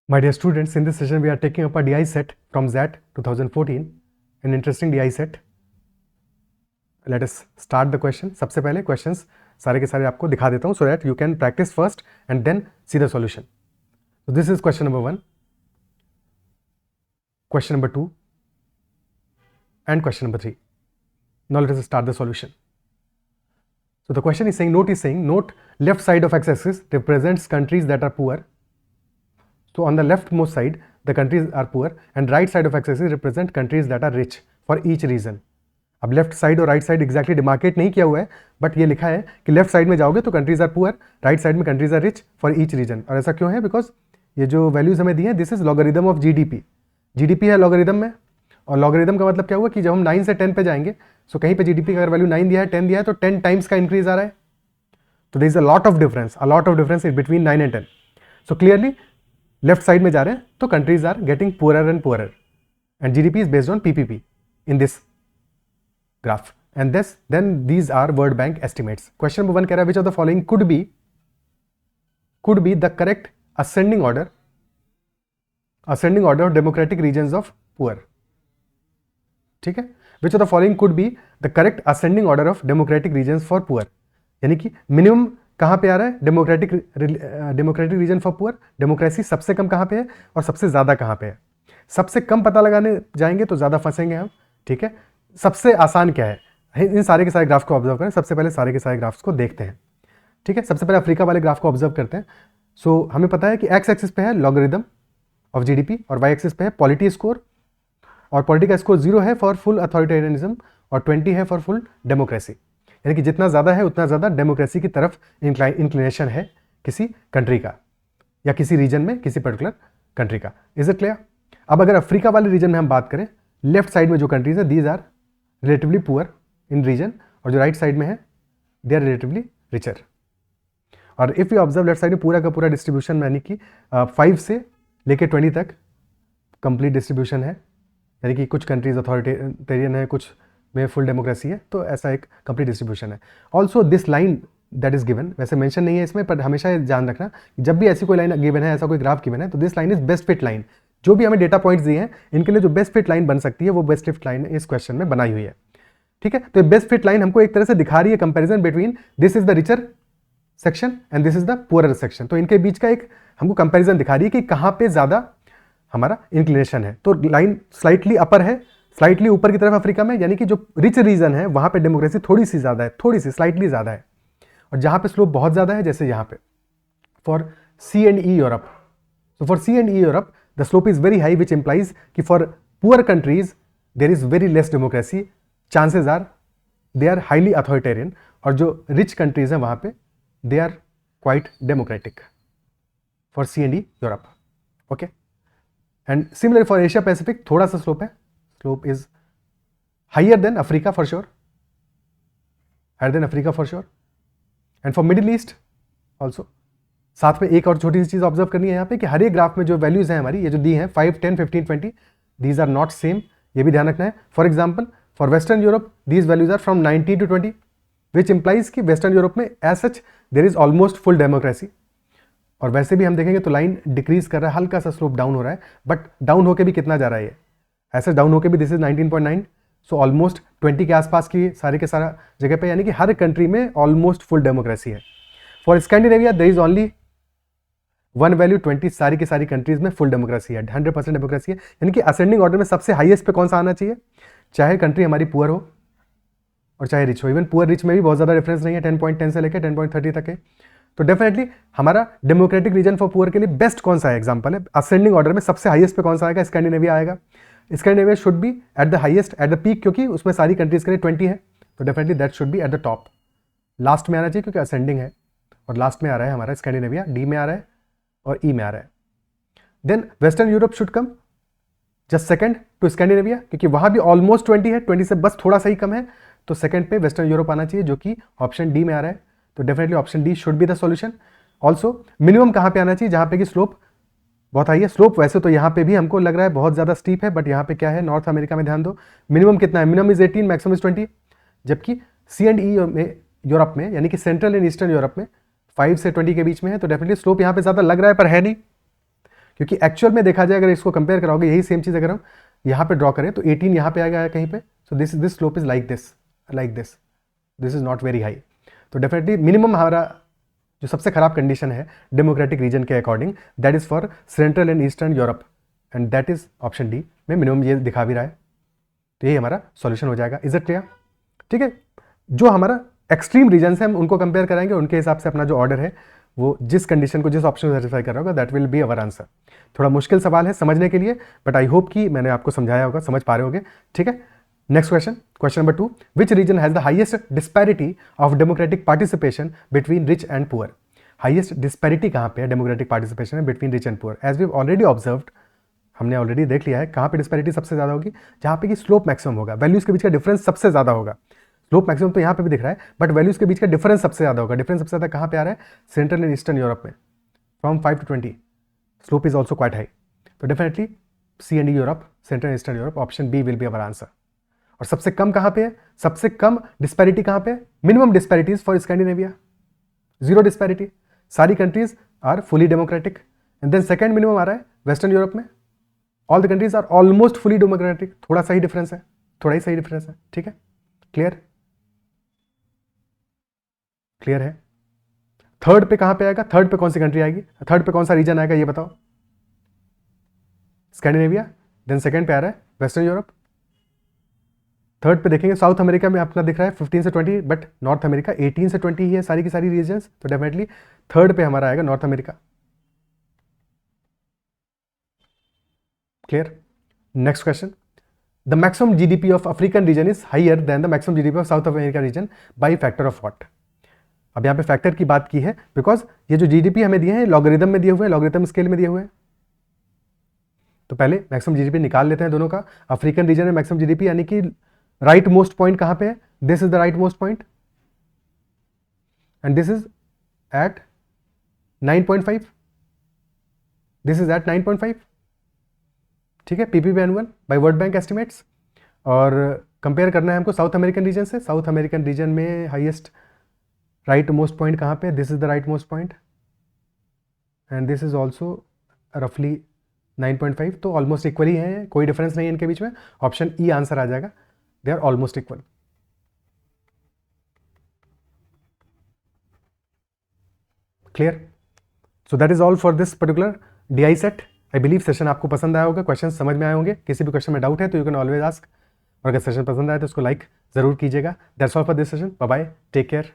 My dear students, in this session we are taking up a DI set from ZAT 2014, an interesting DI set. Let us start the question. सबसे पहले questions सारे के सारे आपको दिखा देता हूँ so that you can practice first and then see the solution. So this is question number 1, question number 2 and question number 3. Now let us start the solution. So the question is saying, note left side of x-axis represents countries that are poor. So on the leftmost side, the countries are poor and right side of x-axis represent countries that are rich for each region. अब left side और right side exactly demarcate नहीं किया हुआ है, but ये लिखा है कि लेफ्ट साइड में जाओगे तो countries are poor, right side में countries are rich for each reason. और ऐसा क्यों है? बिकॉज ये जो वैल्यूज हमें दी है, this is logarithm of GDP. GDP है लॉगरिदम में, और लॉगरिदम का मतलब क्या हुआ कि जब हम 9 से 10 पे जाएंगे, सो कहीं पे जीडीपी का अगर वैल्यू 9 दिया है, 10 दिया है, तो 10 टाइम्स का इंक्रीज आ रहा है. तो there is a lot of difference in between 9 and 10. So clearly left side में जा रहे हैं तो countries are getting poorer and poorer and GDP is based on PPP in this graph. And then these are World Bank estimates. Question number 1 कह रहा है which of the following could be the correct ascending order of democratic regions of poor. ठीक है, which of the following could be the correct ascending order of democratic regions for poor. यानी कि minimum कहां पे आ रहा है democratic region for poor. Democracy सबसे कम कहां पे है और सबसे ज्यादा कहां पे है. सबसे कम पता लगाने जाएंगे तो ज्यादा फंसेंगे हम. ठीक है, सबसे आसान क्या है? इन सारे के सारे ग्राफ को ऑब्जर्व करें. सबसे पहले सारे के सारे ग्राफ्स को देखते हैं. ठीक है, सबसे पहले अफ्रीका वाले ग्राफ को ऑब्जर्व करते हैं. सो हमें पता है कि एक्स एक्सिस पे है लॉगरिदम ऑफ जीडीपी और वाई एक्सिस पे है पॉलिटी स्कोर. और पॉलिटी का स्कोर 0 है फॉर फुल अथॉरिटेरियनिज्म और 20 है फॉर फुल डेमोक्रेसी. यानी कि जितना ज़्यादा है उतना ज़्यादा डेमोक्रेसी की तरफ इंक्लिनेशन है किसी कंट्री का या किसी रीजन में किसी पर्टिकुलर कंट्री का. Is it clear? अब अगर अफ्रीका वाले रीजन में हम बात करें, लेफ्ट साइड में जो कंट्रीज है these are relatively poor in region, और जो राइट साइड में है दे आर रिलेटिवली रिचर. और if you observe left side में पूरा का पूरा डिस्ट्रीब्यूशन यानी कि 5 से लेके 20 तक कंप्लीट डिस्ट्रीब्यूशन है. यानी कि कुछ कंट्रीज अथॉरिटेरियन है, कुछ में फुल डेमोक्रेसी है, तो ऐसा एक कंप्लीट डिस्ट्रीब्यूशन है. Also this line that is given, वैसे मेंशन नहीं है इसमें, पर हमेशा ध्यान रखना जब भी ऐसी कोई लाइन गिवन है, ऐसा कोई ग्राफ गिवन है, तो this line is best fit line. जो भी हमें डेटा पॉइंट्स दिए हैं इनके लिए जो बेस्ट फिट लाइन बन सकती है वो बेस्ट फिट लाइन इस क्वेश्चन में बनाई हुई है. ठीक है, तो बेस्ट फिट लाइन हमको एक तरह से दिखा रही है comparison between this is the richer section and this is the poorer section. तो इनके बीच का एक हमको कंपैरिजन दिखा रही है कि कहां पे ज्यादा हमारा इंक्लिनेशन है. तो लाइन स्लाइटली अपर है, स्लाइटली ऊपर की तरफ अफ्रीका में, यानी कि जो रिच रीजन है वहां पे डेमोक्रेसी थोड़ी सी ज्यादा है, थोड़ी सी स्लाइटली ज्यादा है. और जहां पे स्लोप बहुत ज्यादा है, जैसे यहां पे for C and E Europe, so for C and E Europe the slope is very high, which implies कि for poor countries there is very less democracy, chances are they are highly authoritarian. और जो rich countries हैं वहाँ पे they are quite democratic for C and E Europe. Okay, and similarly for Asia Pacific थोड़ा सा slope है, slope is higher than Africa for sure, and for Middle East also. साथ में एक और छोटी सी चीज ऑब्जर्व करनी है यहाँ पे कि हर एक ग्राफ में जो वैल्यूज हैं हमारी, ये जो दी हैं 5, 10, 15, 20, दीज आर नॉट सेम. ये भी ध्यान रखना है. For example for western Europe these values are from 19 to 20, which implies कि वेस्टर्न यूरोप में as such there is almost full democracy. और वैसे भी हम देखेंगे तो लाइन डिक्रीज कर रहा है, हल्का सा स्लोप डाउन हो रहा है, बट डाउन होकर भी कितना जा रहा है ये, ऐसे डाउन होकर भी दिस इज 19.9. सो ऑलमोस्ट 20 के आसपास की सारे के सारा जगह पे, यानी कि हर कंट्री में ऑलमोस्ट फुल डेमोक्रेसी है. For Scandinavia there is only 1 value 20, सारी की सारी कंट्रीज में फुल डेमोक्रेसी है, 100% डेमोक्रेसी है. यानी कि असेंडिंग ऑर्डर में सबसे हाईएस्ट पे कौन सा आना चाहिए, चाहे कंट्री हमारी पुअर हो और चाहे रिच हो. इवन पुअर रिच में भी बहुत ज़्यादा डिफरेंस नहीं है, 10.10 से लेकर 10.30 तक है. तो डेफिनेटली हमारा डेमोक्रेटिक रीजन फॉर पुअर के लिए बेस्ट कौन सा है एग्जाम्पल है. असेंडिंग ऑर्डर में सबसे हाईएस्ट पे कौन सा आएगा? स्कैंडिनेविया आएगा. Scandinavia should be at the highest at the peak, क्योंकि उसमें सारी कंट्रीज के लिए 20 है. तो definitely that should be at the top. Last में आना चाहिए क्योंकि असेंडिंग है, और लास्ट में आ रहा है हमारा स्कैंडिनेविया, डी में आ रहा है और ई में आ रहा है. Then western Europe should come just second to Scandinavia, क्योंकि वहां भी ऑलमोस्ट 20 है, 20 से बस थोड़ा सा ही कम है. तो सेकंड पे वेस्टर्न यूरोप आना चाहिए, जो कि ऑप्शन डी में आ रहा है. तो definitely option D should be the solution. Also minimum कहां पे आना चाहिए? जहां पे कि स्लोप बहुत हाई है. स्लोप वैसे तो यहाँ पे भी हमको लग रहा है बहुत ज्यादा स्टीप है, बट यहाँ पे क्या है, नॉर्थ अमेरिका में ध्यान दो, मिनिमम कितना है? Minimum is 18, maximum is 20. जबकि सी एंड ई में यूरोप में, यानी कि सेंट्रल एंड ईस्टर्न यूरोप में 5 से 20 के बीच में है. तो डेफिनेटली स्लोप यहाँ पे ज्यादा लग रहा है, पर है नहीं, क्योंकि एक्चुअल में देखा जाए अगर इसको कंपेयर कराओगे, यही सेम चीज़ अगर हम यहाँ पे ड्रॉ करें तो 18 यहाँ पे आ गया कहीं पे, so this slope is like this is not very high. तो डेफिनेटली मिनिमम हमारा जो सबसे खराब कंडीशन है डेमोक्रेटिक रीजन के according, that is for central and eastern Europe, and that is option D में मिनिमम ये दिखा भी रहा है। तो यही हमारा सॉल्यूशन हो जाएगा। Is it clear? ठीक है, जो हमारा एक्सट्रीम रीजन है हम उनको कंपेयर कराएंगे, उनके हिसाब से अपना जो ऑर्डर है वो जिस कंडीशन को, जिस ऑप्शन को सेटिस्फाई कर रहा होगा, that will be our answer. थोड़ा मुश्किल सवाल है समझने के लिए, बट आई होप कि मैंने आपको समझाया होगा, समझ पा रहे होगे। ठीक है, next question, question number 2, which region has the highest disparity of democratic participation between rich and poor? Highest disparity कहाँ पे है डेमोक्रेटिक पार्टिसिपेशन में between rich and poor? As we already observed, हमने ऑलरेडी देख लिया है कहाँ पे डिस्पैरिटी सबसे ज़्यादा होगी, जहाँ पे कि स्लोप मैक्सिमम होगा, वैल्यूज के बीच का डिफरेंस सबसे ज़्यादा होगा। स्लोप मैक्सिमम तो यहाँ पे भी दिख रहा है, बट वैल्यूज के बीच का डिफरेंस सबसे ज़्यादा होगा। डिफरेंस सबसे ज़्यादा कहाँ पे आ रहा है? सेंट्रल एंड ईस्टर्न यूरोप में, from 5 to 20। Slope is also quite high. तो definitely C and D Europe, central and eastern Europe, option B will be our answer. और सबसे कम कहाँ पे है? सबसे कम डिस्पैरिटी कहाँ पे है? Minimum disparities for Scandinavia, zero disparity, सारी countries are fully democratic. And then second minimum आ रहा है वेस्टर्न यूरोप में, all the countries are almost fully democratic. थोड़ा सा ही डिफरेंस है, थोड़ा ही सही डिफरेंस है। ठीक है, क्लियर? क्लियर है? थर्ड पे कहां पे आएगा? थर्ड पे कौन सी कंट्री आएगी? थर्ड पे कौन सा रीजन आएगा ये बताओ? स्कैंडिनेविया। देन सेकंड पे आ रहा है वेस्टर्न यूरोप। थर्ड पे देखेंगे साउथ अमेरिका में अपना दिख रहा है 15 से 20, बट नॉर्थ अमेरिका 18 से 20 ही है सारी की सारी रीजन्स। तो डेफिनेटली थर्ड पे हमारा आएगा North America. Clear? Next question, the maximum GDP of African region is higher than the maximum GDP of South America region by factor of what? अब यहाँ पे फैक्टर की बात की है बिकॉज ये जो जीडीपी हमें दिए हैं लॉगरिथम में दिए हुए हैं, लॉगरिथम स्केल में दिए हुए हैं। तो पहले मैक्सिमम जीडीपी निकाल लेते हैं दोनों का। अफ्रीकन रीजन में मैक्सिमम जीडीपी यानी कि राइट मोस्ट पॉइंट कहां पे है? This is the right most point and this is at 9.5, this is at 9.5। ठीक है, PPP annual by World Bank estimates. और कंपेयर करना है हमको साउथ अमेरिकन रीजन से। साउथ अमेरिकन रीजन में हाईएस्ट राइट मोस्ट पॉइंट कहाँ पे? This is the right most point and this is also रफली 9.5। तो ऑलमोस्ट इक्वल ही है, कोई डिफरेंस नहीं है इनके बीच में। ऑप्शन ई आंसर आ जाएगा, they are almost equal. Clear? So that is all for this particular DI set. I believe session आपको पसंद आया होगा, क्वेश्चन समझ में आए होंगे। किसी भी क्वेश्चन में डाउट है तो यू कैन ऑलवेज आस्क, और अगर सेशन पसंद आए तो उसको लाइक जरूर कीजिएगा। That's all for this session. Bye bye, take care.